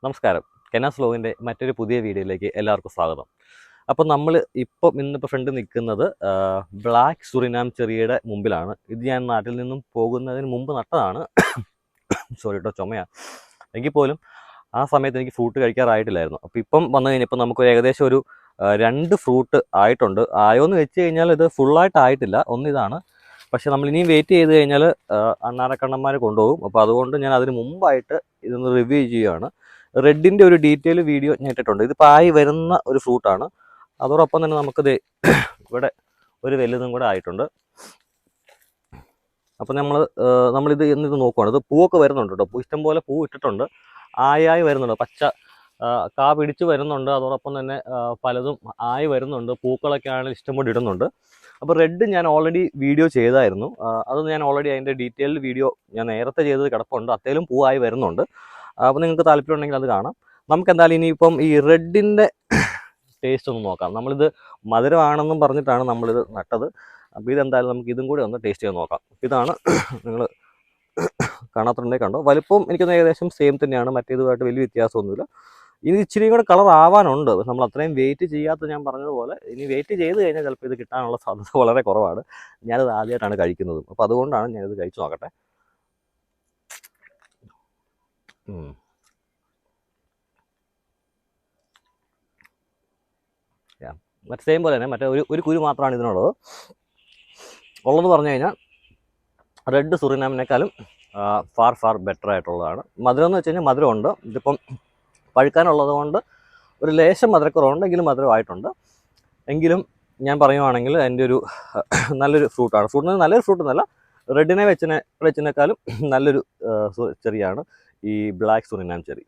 നമസ്കാരം. കെനാസ് വ്ലോഗിൻ്റെ മറ്റൊരു പുതിയ വീഡിയോയിലേക്ക് എല്ലാവർക്കും സ്വാഗതം. അപ്പോൾ ഇന്നിപ്പോൾ ഫ്രണ്ട് നിൽക്കുന്നത് ബ്ലാക്ക് സുറിനാം ചെറിയുടെ മുമ്പിലാണ്. ഇത് ഞാൻ നാട്ടിൽ നിന്നും പോകുന്നതിന് മുമ്പ് നട്ടതാണ്. സോറി കേട്ടോ, ചുമയാണ്. എങ്കിൽ പോലും ആ സമയത്ത് എനിക്ക് ഫ്രൂട്ട് കഴിക്കാറായിട്ടില്ലായിരുന്നു. അപ്പോൾ ഇപ്പം വന്നു കഴിഞ്ഞപ്പോൾ നമുക്ക് ഏകദേശം ഒരു 2 ഫ്രൂട്ട് ആയിട്ടുണ്ട്. ആയോന്ന് വെച്ച് കഴിഞ്ഞാൽ ഇത് ഫുള്ളായിട്ടായിട്ടില്ല. ഒന്നിതാണ്. പക്ഷെ നമ്മൾ ഇനിയും വെയിറ്റ് ചെയ്ത് കഴിഞ്ഞാൽ അണ്ണാരക്കണ്ണന്മാർ കൊണ്ടുപോകും. അപ്പോൾ അതുകൊണ്ട് ഞാൻ അതിന് മുമ്പായിട്ട് ഇതൊന്ന് റിവ്യൂ ചെയ്യുകയാണ്. റെഡിൻ്റെ ഒരു ഡീറ്റെയിൽ വീഡിയോ ഞാൻ ഇട്ടിട്ടുണ്ട്. ഇതിപ്പോൾ ആയി വരുന്ന ഒരു ഫ്രൂട്ടാണ്. അതോടൊപ്പം തന്നെ നമുക്കിത് ഇവിടെ ഒരു വലുതും കൂടെ ആയിട്ടുണ്ട്. അപ്പോൾ നമ്മളിത് എന്നിത് നോക്കുവാണ്. ഇത് പൂവൊക്കെ വരുന്നുണ്ട് കേട്ടോ. ഇഷ്ടംപോലെ പൂ ഇട്ടിട്ടുണ്ട്. ആയി വരുന്നുണ്ട്. പച്ച കാ പിടിച്ച് വരുന്നുണ്ട്. അതോടൊപ്പം തന്നെ പലതും ആയി വരുന്നുണ്ട്. പൂക്കളൊക്കെ ആണെങ്കിൽ ഇഷ്ടംപോലെ ഇടുന്നുണ്ട്. അപ്പോൾ റെഡ് ഞാൻ ഓൾറെഡി വീഡിയോ ചെയ്തായിരുന്നു. അത് ഞാൻ ഓൾറെഡി അതിൻ്റെ ഡീറ്റെയിൽഡ് വീഡിയോ ഞാൻ നേരത്തെ ചെയ്തത് കിടപ്പുണ്ട്. അത്തേലും പൂവായി വരുന്നുണ്ട്. അപ്പോൾ നിങ്ങൾക്ക് താല്പര്യം ഉണ്ടെങ്കിൽ അത് കാണാം. നമുക്ക് എന്തായാലും ഇനിയിപ്പം ഈ റെഡിൻ്റെ ടേസ്റ്റ് ഒന്ന് നോക്കാം. നമ്മളിത് മധുരമാണെന്നും പറഞ്ഞിട്ടാണ് നമ്മളിത് നട്ടത്. അപ്പോൾ ഇതെന്തായാലും നമുക്ക് ഇതും കൂടി ഒന്ന് ടേസ്റ്റ് ചെയ്ത് നോക്കാം. ഇതാണ് നിങ്ങൾ കാണാത്തുണ്ടെങ്കിൽ കണ്ടോ. വലിപ്പം എനിക്കൊന്ന് ഏകദേശം സെയിം തന്നെയാണ്. മറ്റേതുമായിട്ട് വലിയ വ്യത്യാസമൊന്നുമില്ല. ഇനി ഇച്ചിരി കൂടെ കളർ ആവാനുണ്ട്. നമ്മൾ അത്രയും വെയിറ്റ് ചെയ്യാത്ത, ഞാൻ പറഞ്ഞതുപോലെ ഇനി വെയിറ്റ് ചെയ്ത് കഴിഞ്ഞാൽ ചിലപ്പോൾ ഇത് കിട്ടാനുള്ള സാധ്യത വളരെ കുറവാണ്. ഞാനിത് ആദ്യമായിട്ടാണ് കഴിക്കുന്നതും. അപ്പോൾ അതുകൊണ്ടാണ് ഞാനിത് കഴിച്ചു നോക്കട്ടെ. മറ്റേ സെയിം പോലെ തന്നെ മറ്റേ ഒരു കുരു മാത്രമാണ് ഇതിനുള്ളത്. ഉള്ളതെന്ന് പറഞ്ഞു കഴിഞ്ഞാൽ റെഡ് സുറിനാമിനേക്കാളും ഫാർ ബെറ്റർ ആയിട്ടുള്ളതാണ്. മധുരം എന്ന് വെച്ച് കഴിഞ്ഞാൽ മധുരമുണ്ട്. ഇതിപ്പം പഴുക്കാനുള്ളത് കൊണ്ട് ഒരു ലേശം മധുരക്കുറവുണ്ട്, എങ്കിലും മധുരമായിട്ടുണ്ട്. എങ്കിലും ഞാൻ പറയുവാണെങ്കിൽ എൻ്റെ ഒരു നല്ലൊരു ഫ്രൂട്ടിന് നല്ലൊരു ഫ്രൂട്ട് എന്നല്ല, റെഡിനെ വെച്ചിനേക്കാളും നല്ലൊരു ചെറിയാണ് ഈ ബ്ലാക്ക് സുറിനാം ചെറി.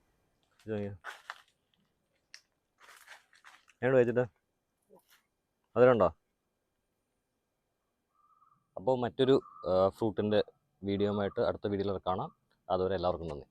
എന്നോട് വെച്ചിട്ട് അതിലുണ്ടോ? അപ്പോൾ മറ്റൊരു ഫ്രൂട്ടിൻ്റെ വീഡിയോയുമായിട്ട് അടുത്ത വീഡിയോയിൽ കാണാം. അതുവരെ എല്ലാവർക്കും നന്ദി.